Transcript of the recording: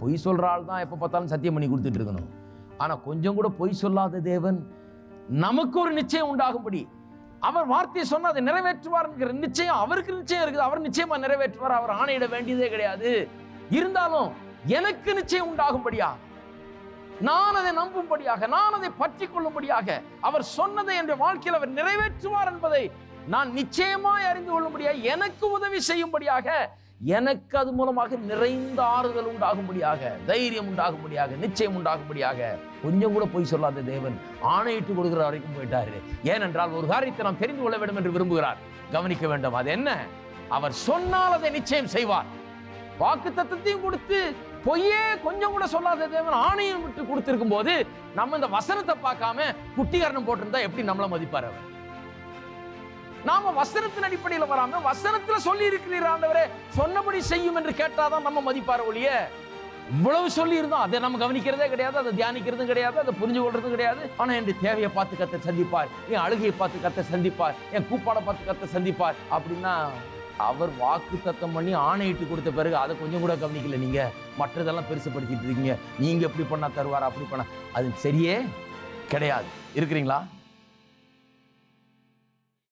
பொய் சொல்ற ஆள் தான் எப்ப பார்த்தாலும் சத்தியம் பண்ணி கொடுத்துட்டு இருக்கணும். ஆனா கொஞ்சம் கூட பொய் சொல்லாத தேவன் நமக்கு ஒரு நிச்சயம் உண்டாகும்படி அவர் வார்த்தையை சொன்னா அதை நிறைவேற்றுவார் என்கிற நிச்சயம் அவருக்கு நிச்சயம் இருக்குது. அவர் நிச்சயமா நிறைவேற்றுவார். அவர் ஆணையிட வேண்டியதே கிடையாது. இருந்தாலும் எனக்கு நிச்சயம் உண்டாகும்படியா, நான் அதை நம்பும்படியாக, நான் அதை பற்றி கொள்ளும்படியாக, அவர் சொன்னதை என் வாழ்க்கையில் அவர் நிறைவேற்றுவார் என்பதை நான் நிச்சயமாய் அறிந்து கொள்ளும்படியாக, எனக்கு உதவி செய்யும்படியாக, எனக்கு அது மூலமாக நிறைந்த ஆறுதல் உண்டாகும்படியாக, தைரியம் உண்டாகும்படியாக, நிச்சயம் உண்டாகும்படியாக கொஞ்சம் கூட பொய் சொல்லாத தேவன் ஆணையிட்டு கொடுக்கிற வரைக்கும் போயிட்டாரு. ஏனென்றால் ஒரு காரியத்தை நாம் தெரிந்து கொள்ள வேண்டும் என்று விரும்புகிறார். கவனிக்க வேண்டும். அது என்ன? அவர் சொன்னால் அதை நிச்சயம் செய்வார். வாக்குத்தத்தத்தையும் கொடுத்து பொய்யே கொஞ்சம் கூட சொல்லாத தேவன் ஆணையம் விட்டு கொடுத்திருக்கும் போது நம்ம இந்த வசனத்தை பார்க்காம குட்டிகாரணம் போட்டிருந்தா எப்படி நம்மள மதிப்பார் அவர்? நாம வசனத்தின் அடிப்படையில் வராம வசனத்துல சொல்லி இருக்கிறீர் ஆண்டவரே, சொன்னபடி செய்யும் என்று கேட்டாதான் நம்ம மதிப்பார் ஒழிய, இவ்வளவு சொல்லி இருந்தோம் அதை நம்ம கவனிக்கிறதே கிடையாது, அதை தியானிக்கிறதும் கிடையாது, அதை புரிஞ்சு கொள்றதும் கிடையாது. ஆனா என் தேவையை பார்த்து கத்த சந்திப்பார், என் அழுகையை பார்த்து கத்த சந்திப்பார், என் கூப்பாடை பார்த்து கத்த சந்திப்பார் அப்படின்னா அவர் வாக்கு தத்தம் பண்ணி ஆணையிட்டு கொடுத்த பிறகு அதை கொஞ்சம் கூட கவனிக்கல. நீங்க மற்றதெல்லாம் பெருசுப்படுத்திட்டு இருக்கீங்க. நீங்க எப்படி பண்ணா தருவார், அப்படி பண்ணா, அது சரியே கிடையாது. இருக்கிறீங்களா?